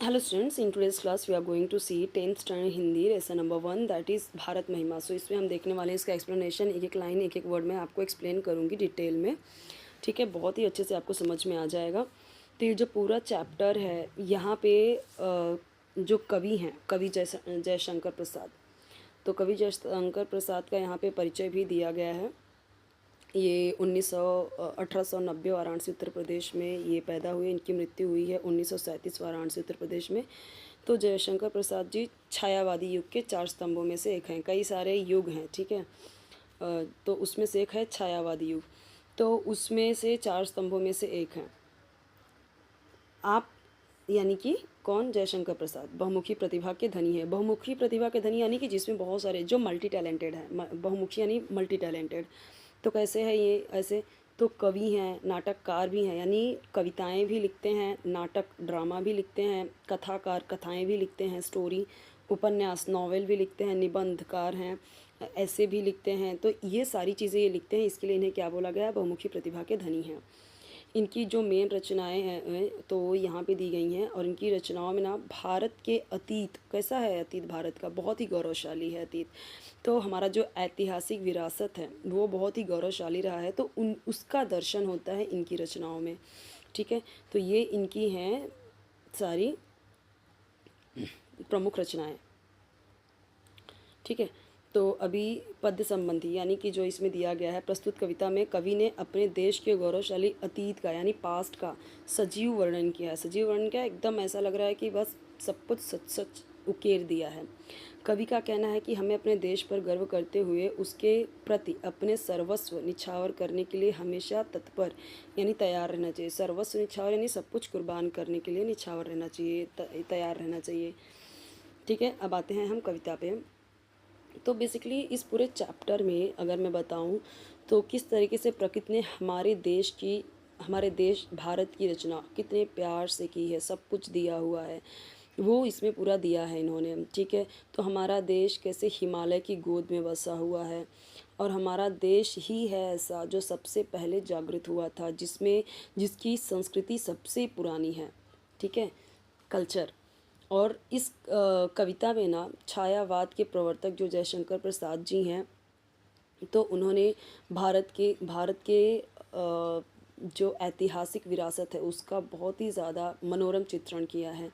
Hello students, in today's class we are going to see 10th standard Hindi lesson number 1 that is Bharat महिमा। सो इसमें हम देखने वाले हैं इसका एक्सप्लेनेशन, एक एक लाइन एक एक वर्ड में आपको एक्सप्लेन करूँगी डिटेल में। ठीक है, बहुत ही अच्छे से आपको समझ में आ जाएगा। तो ये जो पूरा चैप्टर है यहाँ पे जो कवि हैं, कवि जयशंकर प्रसाद, तो कवि जयशंकर प्रसाद का यहाँ पे परिचय भी दिया गया है। ये 1890 वाराणसी उत्तर प्रदेश में ये पैदा हुए। इनकी मृत्यु हुई है 1937 वाराणसी उत्तर प्रदेश में। तो जयशंकर प्रसाद जी छायावादी युग के 4 स्तंभों में से एक हैं। कई सारे युग हैं, ठीक है, तो उसमें से एक है छायावादी युग, तो उसमें से 4 स्तंभों में से एक हैं आप, यानी कि कौन? जयशंकर प्रसाद बहुमुखी प्रतिभा के धनी है। बहुमुखी प्रतिभा के धनी यानी कि जिसमें बहुत सारे, जो मल्टी टैलेंटेड है, बहुमुखी यानी मल्टी टैलेंटेड। तो कैसे है ये? ऐसे तो कवि हैं, नाटककार भी हैं, यानी कविताएं भी लिखते हैं, नाटक ड्रामा भी लिखते हैं, कथाकार कथाएं भी लिखते हैं, स्टोरी उपन्यास नॉवेल भी लिखते हैं, निबंधकार हैं, ऐसे भी लिखते हैं। तो ये सारी चीज़ें ये लिखते हैं, इसके लिए इन्हें क्या बोला गया है? बहुमुखी प्रतिभा के धनी हैं। इनकी जो मेन रचनाएं हैं तो यहाँ पे दी गई हैं, और इनकी रचनाओं में ना भारत के अतीत, कैसा है अतीत भारत का? बहुत ही गौरवशाली है अतीत। तो हमारा जो ऐतिहासिक विरासत है वो बहुत ही गौरवशाली रहा है, तो उसका दर्शन होता है इनकी रचनाओं में। ठीक है, तो ये इनकी हैं सारी प्रमुख रचनाएं। ठीक है, तो अभी पद्य संबंधी यानी कि जो इसमें दिया गया है, प्रस्तुत कविता में कवि ने अपने देश के गौरवशाली अतीत का यानी पास्ट का सजीव वर्णन किया है। सजीव वर्णन क्या? एकदम ऐसा लग रहा है कि बस सब कुछ सच सच उकेर दिया है। कवि का कहना है कि हमें अपने देश पर गर्व करते हुए उसके प्रति अपने सर्वस्व निछावर करने के लिए हमेशा तत्पर यानी तैयार रहना चाहिए। सर्वस्व निछावर यानी सब कुछ कुर्बान करने के लिए निछावर रहना चाहिए, तैयार रहना चाहिए। ठीक है, अब आते हैं हम कविता पे। तो बेसिकली इस पूरे चैप्टर में अगर मैं बताऊं तो किस तरीके से प्रकृति ने हमारे देश भारत की रचना कितने प्यार से की है, सब कुछ दिया हुआ है वो इसमें पूरा दिया है इन्होंने। ठीक है, तो हमारा देश कैसे हिमालय की गोद में बसा हुआ है, और हमारा देश ही है ऐसा जो सबसे पहले जागृत हुआ था, जिसकी संस्कृति सबसे पुरानी है। ठीक है, कल्चर। और इस कविता में ना छायावाद के प्रवर्तक जो जयशंकर प्रसाद जी हैं, तो उन्होंने भारत के जो ऐतिहासिक विरासत है उसका बहुत ही ज़्यादा मनोरम चित्रण किया है।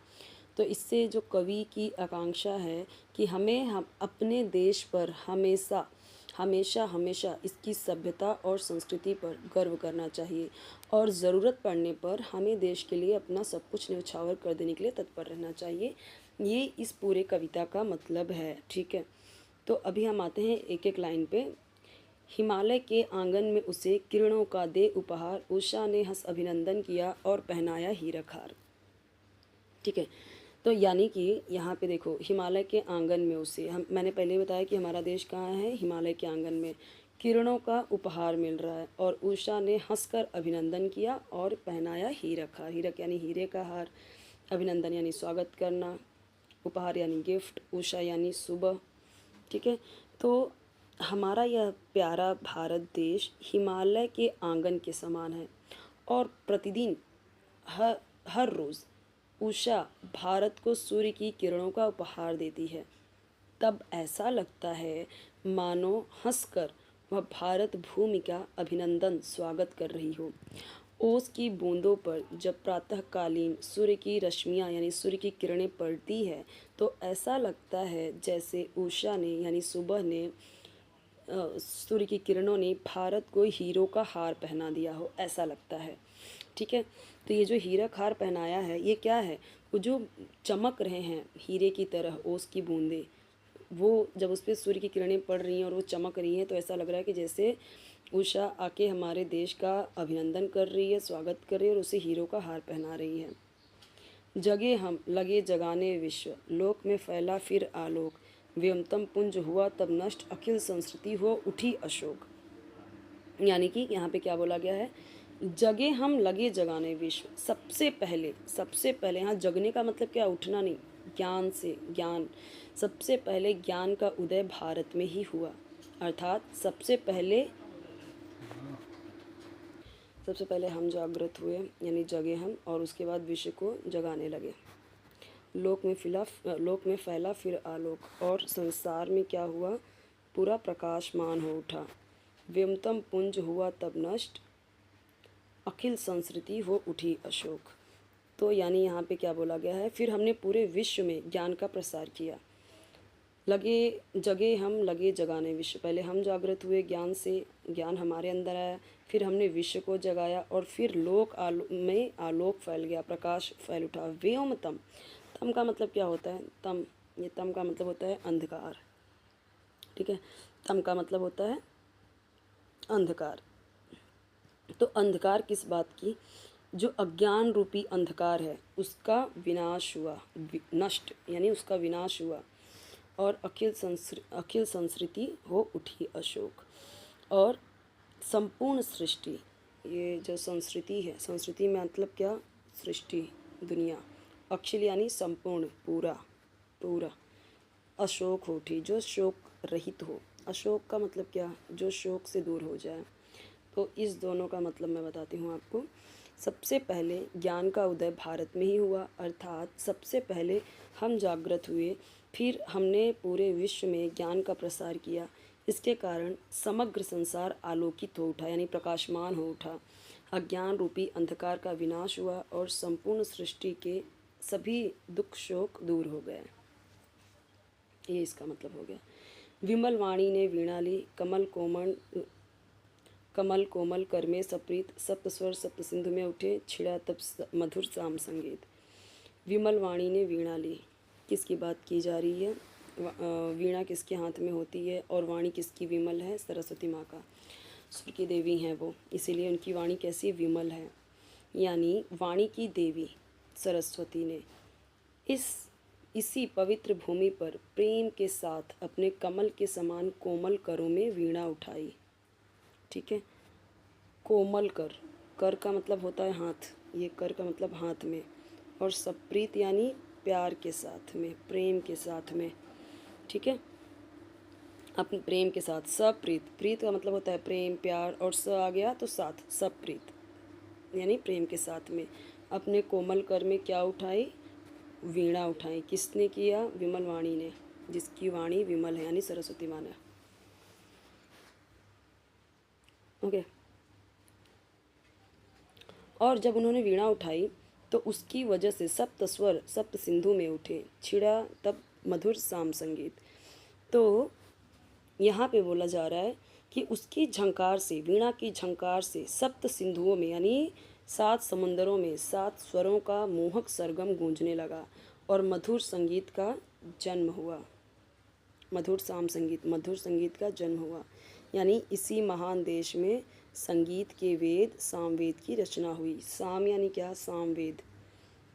तो इससे जो कवि की आकांक्षा है कि हम अपने देश पर हमेशा हमेशा हमेशा इसकी सभ्यता और संस्कृति पर गर्व करना चाहिए, और ज़रूरत पड़ने पर हमें देश के लिए अपना सब कुछ न्यौछावर कर देने के लिए तत्पर रहना चाहिए। ये इस पूरे कविता का मतलब है। ठीक है, तो अभी हम आते हैं एक एक लाइन पे। हिमालय के आंगन में उसे किरणों का दे उपहार, उषा ने हंस अभिनंदन किया और पहनाया हीरक हार। ठीक है, तो यानी कि यहाँ पे देखो, हिमालय के आंगन में उसे, मैंने पहले ही बताया कि हमारा देश कहाँ है? हिमालय के आंगन में। किरणों का उपहार मिल रहा है, और उषा ने हंसकर अभिनंदन किया और पहनाया हीरक हार। हीरक यानी हीरे का हार, अभिनंदन यानी स्वागत करना, उपहार यानी गिफ्ट, उषा यानी सुबह। ठीक है, तो हमारा यह प्यारा भारत देश हिमालय के आंगन के समान है, और प्रतिदिन हर हर रोज़ उषा भारत को सूर्य की किरणों का उपहार देती है। तब ऐसा लगता है मानो हंसकर वह भारत भूमि का अभिनंदन स्वागत कर रही हो। ओस की बूंदों पर जब प्रातःकालीन सूर्य की रश्मियाँ यानी सूर्य की किरणें पड़ती है, तो ऐसा लगता है जैसे उषा ने यानी सुबह ने, सूर्य की किरणों ने भारत को हीरों का हार पहना दिया हो, ऐसा लगता है। ठीक है, तो ये जो हीरक हार पहनाया है ये क्या है? वो जो चमक रहे हैं हीरे की तरह ओस की बूंदें, वो जब उस पर सूर्य की किरणें पड़ रही हैं और वो चमक रही हैं, तो ऐसा लग रहा है कि जैसे उषा आके हमारे देश का अभिनंदन कर रही है, स्वागत कर रही है, और उसे हीरो का हार पहना रही है। जगे हम लगे जगाने विश्व, लोक में फैला फिर आलोक, व्योमतम पुंज हुआ तब नष्ट, अखिल संस्कृति हो उठी अशोक। यानी कि यहाँ पे क्या बोला गया है? जगे हम लगे जगाने विश्व, सबसे पहले यहाँ जगने का मतलब क्या? उठना नहीं, ज्ञान से, ज्ञान सबसे पहले ज्ञान का उदय भारत में ही हुआ, अर्थात सबसे पहले हम जागृत हुए यानी जगे हम, और उसके बाद विश्व को जगाने लगे। लोक में फैला फिर आलोक, और संसार में क्या हुआ, पूरा प्रकाशमान हो उठा। व्योमतम पुंज हुआ तब नष्ट, अखिल संस्कृति हो उठी अशोक। तो यानी यहाँ पे क्या बोला गया है, फिर हमने पूरे विश्व में ज्ञान का प्रसार किया। लगे जगे हम, लगे जगाने विश्व। पहले हम जागृत हुए ज्ञान से, ज्ञान हमारे अंदर आया, फिर हमने विश्व को जगाया, और फिर में आलोक फैल गया, प्रकाश फैल उठा। व्योमतम, तम का मतलब क्या होता है, तम, ये तम का मतलब होता है अंधकार, ठीक है। तम का मतलब होता है अंधकार। तो अंधकार किस बात की, जो अज्ञान रूपी अंधकार है उसका विनाश हुआ, नष्ट यानी उसका विनाश हुआ, और अखिल संस्कृति हो उठी अशोक। और संपूर्ण सृष्टि, ये जो संस्कृति है, संस्कृति में मतलब क्या, सृष्टि, दुनिया। अखिल यानी संपूर्ण, पूरा पूरा। अशोक हो उठी, जो शोक रहित हो। अशोक का मतलब क्या, जो शोक से दूर हो जाए। तो इस दोनों का मतलब मैं बताती हूँ आपको। सबसे पहले ज्ञान का उदय भारत में ही हुआ, अर्थात सबसे पहले हम जागृत हुए, फिर हमने पूरे विश्व में ज्ञान का प्रसार किया। इसके कारण समग्र संसार आलोकित हो उठा, यानी प्रकाशमान हो उठा। अज्ञान रूपी अंधकार का विनाश हुआ, और संपूर्ण सृष्टि के सभी दुख शोक दूर हो गए। ये इसका मतलब हो गया। विमल वाणी ने वीणा ली, कमल कोमल कर में सप्रीत, सप्त स्वर सप्त सिंधु में उठे, छिड़ा तब मधुर साम संगीत। विमल वाणी ने वीणा ली, किसकी बात की जा रही है, वीणा किसके हाथ में होती है, और वाणी किसकी विमल है, सरस्वती माँ का, सुर की देवी हैं वो, इसीलिए उनकी वाणी कैसी विमल है। यानी वाणी की देवी सरस्वती ने इसी पवित्र भूमि पर प्रेम के साथ अपने कमल के समान कोमल करों में वीणा उठाई, ठीक है। कोमल कर, कर का मतलब होता है हाथ, ये कर का मतलब हाथ में, और सप्रीत यानी प्यार के साथ में, प्रेम के साथ में, ठीक है। अपने प्रेम के साथ, सप्रीत, प्रीत का मतलब होता है प्रेम प्यार, और स आ गया तो साथ, सप्रीत यानी प्रेम के साथ में अपने कोमल कर में क्या उठाई, वीणा उठाई। किसने किया, विमल वाणी ने, जिसकी वाणी विमल है, यानी सरस्वती माँ ने। ओके। और जब उन्होंने वीणा उठाई तो उसकी वजह से सप्त स्वर सप्त सिंधु में उठे, छिड़ा तब मधुर साम संगीत। तो यहाँ पे बोला जा रहा है कि उसकी झंकार से, वीणा की झंकार से सप्त सिंधुओं में, यानी 7 समुंदरों में 7 स्वरों का मोहक सरगम गूंजने लगा, और मधुर संगीत का जन्म हुआ। मधुर संगीत का जन्म हुआ। यानी इसी महान देश में संगीत के वेद, सामवेद की रचना हुई। साम यानी क्या, सामवेद।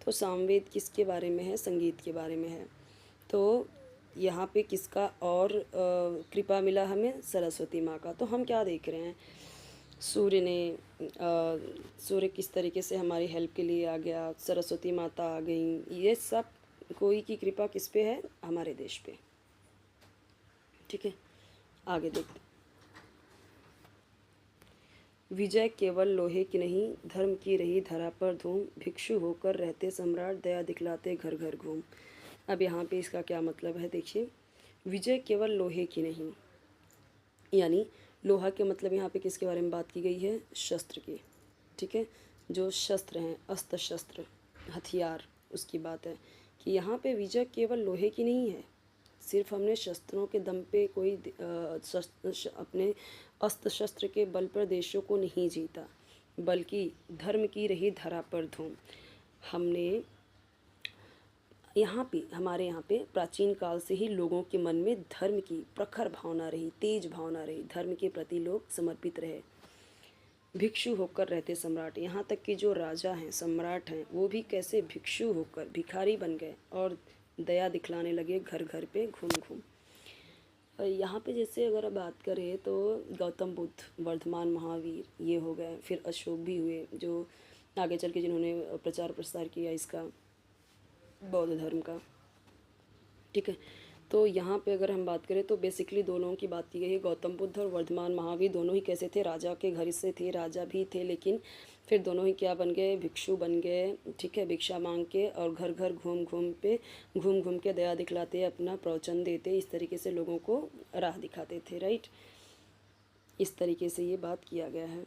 तो सामवेद किसके बारे में है, संगीत के बारे में है। तो यहाँ पे किसका और कृपा मिला हमें, सरस्वती माँ का। तो हम क्या देख रहे हैं, सूर्य किस तरीके से हमारी हेल्प के लिए आ गया, सरस्वती माता आ गई, ये सब कोई की कृपा किस पे है, हमारे देश पे, ठीक है। आगे देखते। विजय केवल लोहे की नहीं, धर्म की रही धरा पर धूम, भिक्षु होकर रहते सम्राट, दया दिखलाते घर घर घूम। अब यहाँ पे इसका क्या मतलब है, देखिए। विजय केवल लोहे की नहीं, यानी लोहा के मतलब यहाँ पे किसके बारे में बात की गई है, शस्त्र की, ठीक है। जो शस्त्र हैं, अस्त्र शस्त्र, हथियार, उसकी बात है कि यहाँ पे विजय केवल लोहे की नहीं है। सिर्फ हमने शस्त्रों के दम पे कोई अपने अस्त्र शस्त्र के बल पर देशों को नहीं जीता, बल्कि धर्म की रही धरा पर धूम। हमने हमारे यहाँ पे प्राचीन काल से ही लोगों के मन में धर्म की प्रखर भावना रही, तेज भावना रही, धर्म के प्रति लोग समर्पित रहे। भिक्षु होकर रहते सम्राट, यहाँ तक कि जो राजा हैं, सम्राट हैं, वो भी कैसे भिक्षु होकर भिखारी बन गए और दया दिखलाने लगे घर घर पे घूम घूम। यहाँ पे जैसे अगर बात करें तो गौतम बुद्ध, वर्धमान महावीर, ये हो गए, फिर अशोक भी हुए, जो आगे चल के जिन्होंने प्रचार प्रसार किया इसका, बौद्ध धर्म का, ठीक है। तो यहाँ पे अगर हम बात करें तो बेसिकली दो लोगों की बात की गई है, गौतम बुद्ध और वर्धमान महावीर। दोनों ही कैसे थे, राजा के घर से थे, राजा भी थे, लेकिन फिर दोनों ही क्या बन गए, भिक्षु बन गए, ठीक है, भिक्षा मांग के और घर घर घूम घूम के दया दिखलाते, अपना प्रवचन देते, इस तरीके से लोगों को राह दिखाते थे, राइट। इस तरीके से ये बात किया गया है।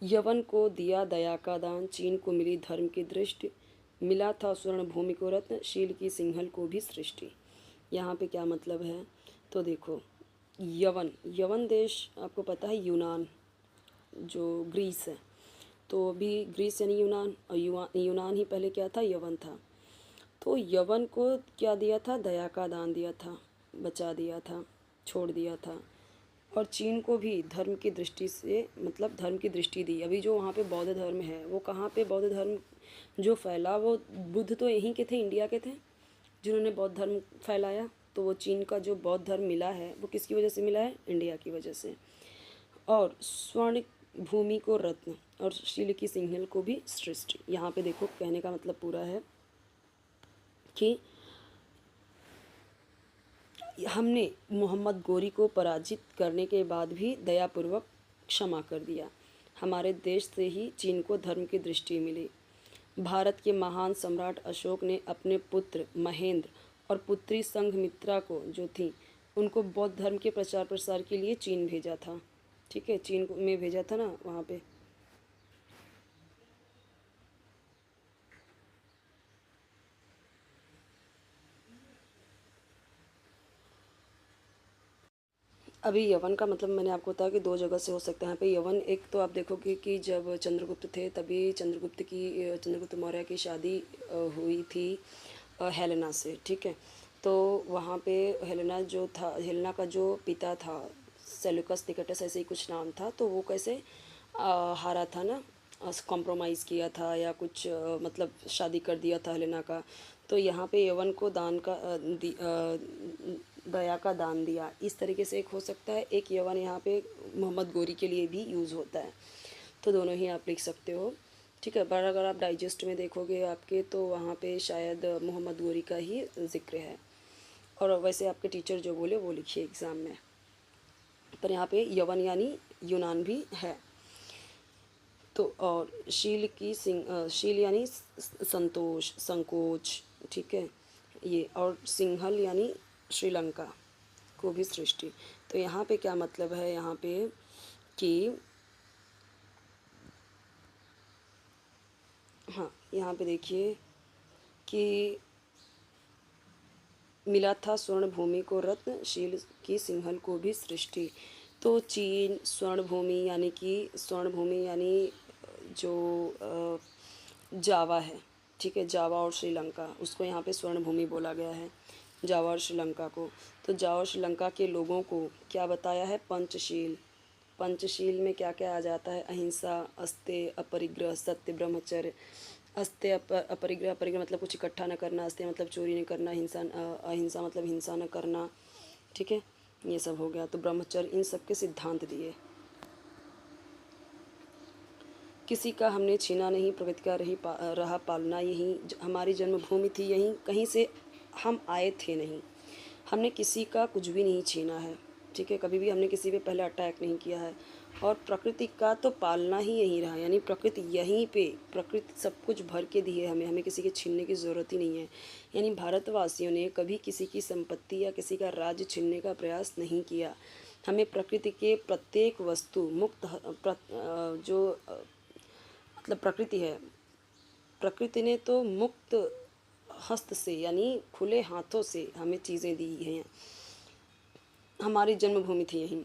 यवन को दिया दया का दान, चीन को मिली धर्म की दृष्टि, मिला था स्वर्ण भूमि को रत्न, शील की सिंहल को भी सृष्टि। यहाँ पे क्या मतलब है, तो देखो यवन, यवन देश आपको पता है, यूनान जो ग्रीस है, तो अभी ग्रीस यानी यूनान, और यूनान ही पहले क्या था, यवन था। तो यवन को क्या दिया था, दया का दान दिया था, बचा दिया था, छोड़ दिया था। और चीन को भी धर्म की दृष्टि से, मतलब धर्म की दृष्टि दी। अभी जो वहाँ पे बौद्ध धर्म है, वो कहाँ पे बौद्ध धर्म जो फैला, वो बुद्ध तो यहीं के थे, इंडिया के थे, जिन्होंने बौद्ध धर्म फैलाया। तो वो चीन का जो बौद्ध धर्म मिला है, वो किसकी वजह से मिला है, इंडिया की वजह से। और स्वर्ण भूमि को रत्न और शील की सिंहल को भी सृष्टि। यहाँ पे देखो कहने का मतलब पूरा है कि हमने मोहम्मद गोरी को पराजित करने के बाद भी दयापूर्वक क्षमा कर दिया। हमारे देश से ही चीन को धर्म की दृष्टि मिली। भारत के महान सम्राट अशोक ने अपने पुत्र महेंद्र और पुत्री संघमित्रा को जो थी, उनको बौद्ध धर्म के प्रचार प्रसार के लिए चीन भेजा था, ठीक है, चीन में भेजा था ना वहाँ पे। अभी यवन का मतलब मैंने आपको बताया कि दो जगह से हो सकता है। यहाँ पे यवन, एक तो आप देखोगे कि जब चंद्रगुप्त थे तभी चंद्रगुप्त मौर्य की शादी हुई थी हेलेना से, ठीक है। तो वहाँ पे हेलेना जो था, हेलेना का जो पिता था सेल्यूकस निकटस, ऐसे ही कुछ नाम था, तो वो कैसे हारा था ना, कॉम्प्रोमाइज़ किया था या कुछ मतलब शादी कर दिया था हेलेना का। तो यहाँ पे यवन को दान का दया का दान दिया, इस तरीके से एक हो सकता है। एक यवन यहाँ पे मोहम्मद गोरी के लिए भी यूज़ होता है, तो दोनों ही आप लिख सकते हो, ठीक है। पर अगर आप डाइजेस्ट में देखोगे आपके, तो वहाँ पे शायद मोहम्मद गोरी का ही जिक्र है। और वैसे आपके टीचर जो बोले वो लिखिए एग्ज़ाम में, पर यहाँ पे यवन यानी यूनान भी है। तो और शील यानी संतोष, संकोच, ठीक है ये। और सिंहल यानी श्रीलंका को भी सृष्टि। तो यहाँ पे क्या मतलब है, यहाँ पे कि हाँ, यहाँ पे देखिए कि मिला था स्वर्ण भूमि को रत्न, शील की सिंहल को भी सृष्टि। तो चीन स्वर्ण भूमि यानी कि स्वर्ण भूमि यानी जो जावा है, ठीक है, जावा और श्रीलंका, उसको यहाँ पे स्वर्ण भूमि बोला गया है, जावा और श्रीलंका को। तो जावा और श्रीलंका के लोगों को क्या बताया है, पंचशील। पंचशील में क्या क्या आ जाता है, अहिंसा, अस्तेय, अपरिग्रह, सत्य, ब्रह्मचर्य। अस्तेय अपरिग्रह, अपरिग्रह मतलब कुछ इकट्ठा न करना, अस्तेय मतलब चोरी नहीं करना, अहिंसा मतलब हिंसा न करना, ठीक है, ये सब हो गया। तो ब्रह्मचर्य, इन सब के सिद्धांत दिए। किसी का हमने छीना नहीं, प्रकृति का रहा पालना, यहीं हमारी जन्मभूमि थी, यहीं कहीं से हम आए थे नहीं। हमने किसी का कुछ भी नहीं छीना है, ठीक है, कभी भी हमने किसी पे पहले अटैक नहीं किया है। और प्रकृति का तो पालना ही यहीं रहा, यानी प्रकृति यहीं पे, प्रकृति सब कुछ भर के दी है हमें, हमें किसी के छीनने की ज़रूरत ही नहीं है। यानी भारतवासियों ने कभी किसी की संपत्ति या किसी का राज्य छीनने का प्रयास नहीं किया। हमें प्रकृति के प्रत्येक वस्तु मुक्त जो मतलब प्रकृति है, प्रकृति ने तो मुक्त हस्त से यानी खुले हाथों से हमें चीज़ें दी हैं। हमारी जन्मभूमि थी यहीं।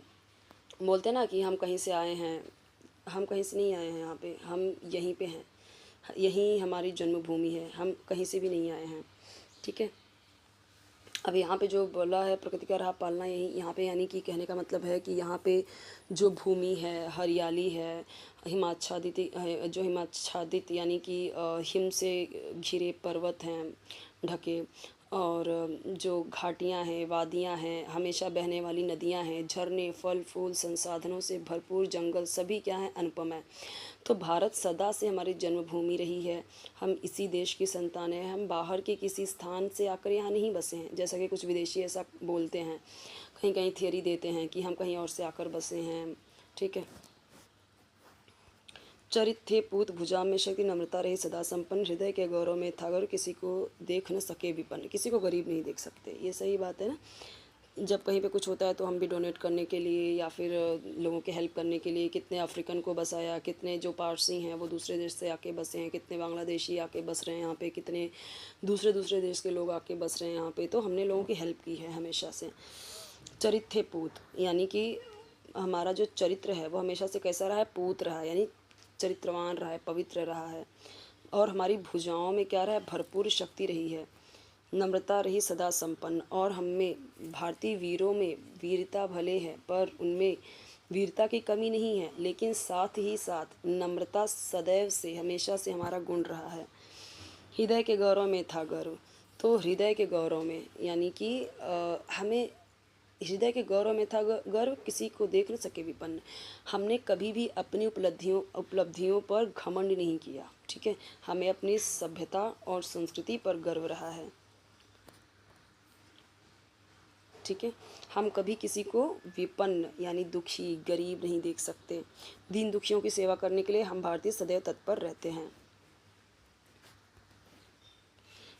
बोलते ना कि हम कहीं से आए हैं, हम कहीं से नहीं आए हैं, यहाँ पे हम यहीं पे हैं, यहीं हमारी जन्मभूमि है, हम कहीं से भी नहीं आए हैं, ठीक है। अब यहाँ पे जो बोला है प्रकृति का रहा पालना, यही यहाँ पे यानी कि कहने का मतलब है कि यहाँ पे जो भूमि है, हरियाली है, हिमाच्छादित जो हिमाच्छादित यानी कि हिम से घिरे पर्वत हैं ढके, और जो घाटियाँ हैं, वादियाँ हैं, हमेशा बहने वाली नदियाँ हैं, झरने, फल फूल, संसाधनों से भरपूर जंगल, सभी क्या हैं, अनुपम है। तो भारत सदा से हमारी जन्मभूमि रही है। हम इसी देश की संतान हैं। हम बाहर के किसी स्थान से आकर यहाँ नहीं बसे हैं, जैसा कि कुछ विदेशी ऐसा बोलते हैं, कहीं कहीं थियरी देते हैं कि हम कहीं और से आकर बसे हैं। ठीक है। चरित थे पूत, भुजा में शक्ति, नम्रता रही सदा संपन्न, हृदय के गौरव में था गर्व, किसी को देख न सके विपन्न। किसी को गरीब नहीं देख सकते, ये सही बात है ना। जब कहीं पे कुछ होता है तो हम भी डोनेट करने के लिए या फिर लोगों के हेल्प करने के लिए, कितने अफ्रीकन को बसाया, कितने जो पारसी हैं वो दूसरे देश से आके बसे हैं, कितने बांग्लादेशी आके बस रहे हैं यहाँ पे, कितने दूसरे दूसरे देश के लोग आके बस रहे हैं यहाँ पे। तो हमने लोगों की हेल्प की है हमेशा से। चरित थे पूत, यानी कि हमारा जो चरित्र है वो हमेशा से कैसा रहा है, पूत रहा है, यानी चरित्रवान रहा है, पवित्र रहा है। और हमारी भुजाओं में क्या रहा है, भरपूर शक्ति रही है, नम्रता रही सदा संपन्न। और हम में भारतीय वीरों में वीरता भले है पर उनमें वीरता की कमी नहीं है, लेकिन साथ ही साथ नम्रता सदैव से हमेशा से हमारा गुण रहा है। हृदय के गौरव में था गर्व, तो हृदय के गौरव में यानी कि हमें हृदय के गौरव में था गर्व, किसी को देख न सके विपन्न। हमने कभी भी अपनी उपलब्धियों पर घमंड नहीं किया। ठीक है। हमें अपनी सभ्यता और संस्कृति पर गर्व रहा है। ठीक है। हम कभी किसी को विपन्न यानी दुखी, गरीब नहीं देख सकते। दीन दुखियों की सेवा करने के लिए हम भारतीय सदैव तत्पर रहते हैं।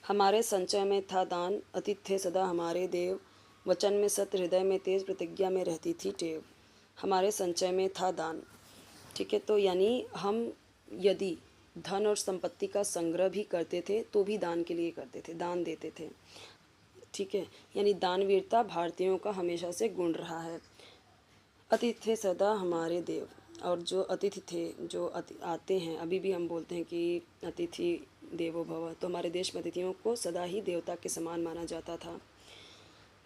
हमारे संचय में था दान, अतिथि थे सदा हमारे देव, वचन में सत्य, हृदय में तेज, प्रतिज्ञा में रहती थी टेव। हमारे संचय में था दान। ठीक है। तो यानी हम यदि धन और संपत्ति का संग्रह भी करते थे तो भी दान के लिए करते थे, दान देते थे। ठीक है। यानी दानवीरता भारतीयों का हमेशा से गुण रहा है। अतिथि थे सदा हमारे देव, और जो अतिथि थे, जो आते हैं, अभी भी हम बोलते हैं कि अतिथि देवो भव, तो हमारे देश में अतिथियों को सदा ही देवता के समान माना जाता था।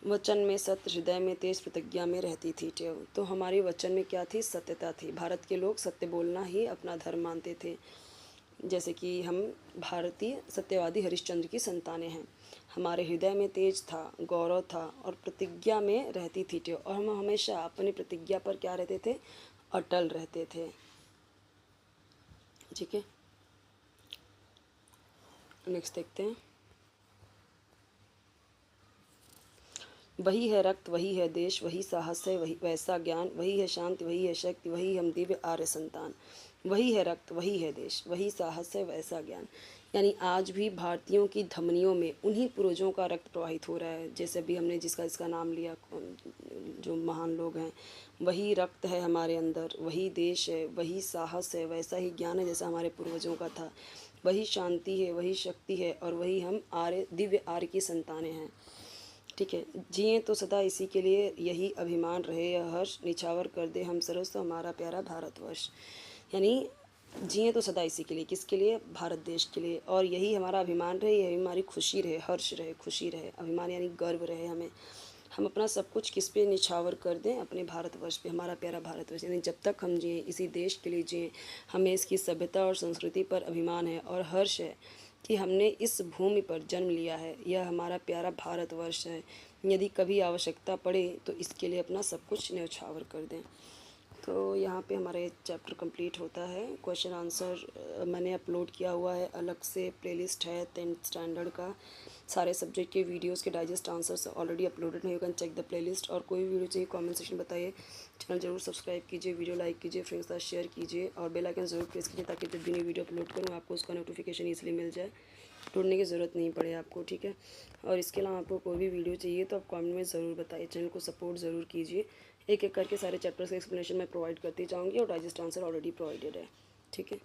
वचन में सत्य, हृदय में तेज, प्रतिज्ञा में रहती थी टेव। तो हमारी वचन में क्या थी, सत्यता थी। भारत के लोग सत्य बोलना ही अपना धर्म मानते थे। जैसे कि हम भारतीय सत्यवादी हरिश्चंद्र की संतानें हैं। हमारे हृदय में तेज था, गौरव था, और प्रतिज्ञा में रहती थी टेव। और हम हमेशा अपनी प्रतिज्ञा पर क्या रहते थे, अटल रहते थे। ठीक है। नेक्स्ट देखते हैं। वही है रक्त, वही है देश, वही साहस है, वही वैसा ज्ञान, वही है शांति, वही है शक्ति, वही हम दिव्य आर्य संतान। वही है रक्त, वही है देश, वही साहस है, वैसा ज्ञान। यानी आज भी भारतीयों की धमनियों में उन्हीं पूर्वजों का रक्त प्रवाहित हो रहा है। जैसे अभी हमने इसका नाम लिया, जो महान लोग हैं, वही रक्त है हमारे अंदर, वही देश है, वही साहस है, वैसा ही ज्ञान है जैसा हमारे पूर्वजों का था, वही शांति है, वही शक्ति है, और वही हम आर्य, दिव्य आर्य की संतानें हैं। ठीक है। जिए तो सदा इसी के लिए, यही अभिमान रहे, यह हर्ष निछावर कर दे हम सर्वस्व हमारा प्यारा भारतवर्ष। यानी जिए तो सदा इसी के लिए, किसके लिए, भारत देश के लिए, और यही हमारा अभिमान रहे, यही हमारी खुशी रहे, हर्ष रहे, खुशी रहे। अभिमान यानी गर्व रहे हमें। हम अपना सब कुछ किस पे निछावर कर दें, अपने भारतवर्ष पे, हमारा प्यारा भारतवर्ष। यानी जब तक हम जिए इसी देश के लिए जिए, हमें इसकी सभ्यता और संस्कृति पर अभिमान है और हर्ष है कि हमने इस भूमि पर जन्म लिया है। यह हमारा प्यारा भारतवर्ष है। यदि कभी आवश्यकता पड़े तो इसके लिए अपना सब कुछ न्यौछावर कर दें। तो यहाँ पे हमारा ये चैप्टर कंप्लीट होता है। क्वेश्चन आंसर मैंने अपलोड किया हुआ है, अलग से प्लेलिस्ट है 10th स्टैंडर्ड का। सारे सब्जेक्ट के वीडियोस के डाइजेस्ट आंसर्स ऑलरेडी अपलोडेड हैं, you can check the playlist. और कोई वीडियो चाहिए कमेंट सेक्शन बताइए। चैनल जरूर सब्सक्राइब कीजिए, वीडियो लाइक कीजिए, फ्रेंड्स के साथ शेयर कीजिए, और बेल आइकन जरूर प्रेस कीजिए ताकि जब भी नई वीडियो अपलोड करूँ आपको उसका नोटिफिकेशन ईजिली मिल जाए, ढूंढने की ज़रूरत नहीं पड़े आपको। ठीक है। और इसके अलावा आपको कोई भी वीडियो चाहिए तो आप कमेंट में ज़रूर बताइए। चैनल को सपोर्ट ज़रूर कीजिए। एक एक करके सारे चैप्टर्स का एक्सप्लेनेशन मैं प्रोवाइड करती जाऊँगी, और डाइजेस्ट आंसर ऑलरेडी प्रोवाइडेड है। ठीक है।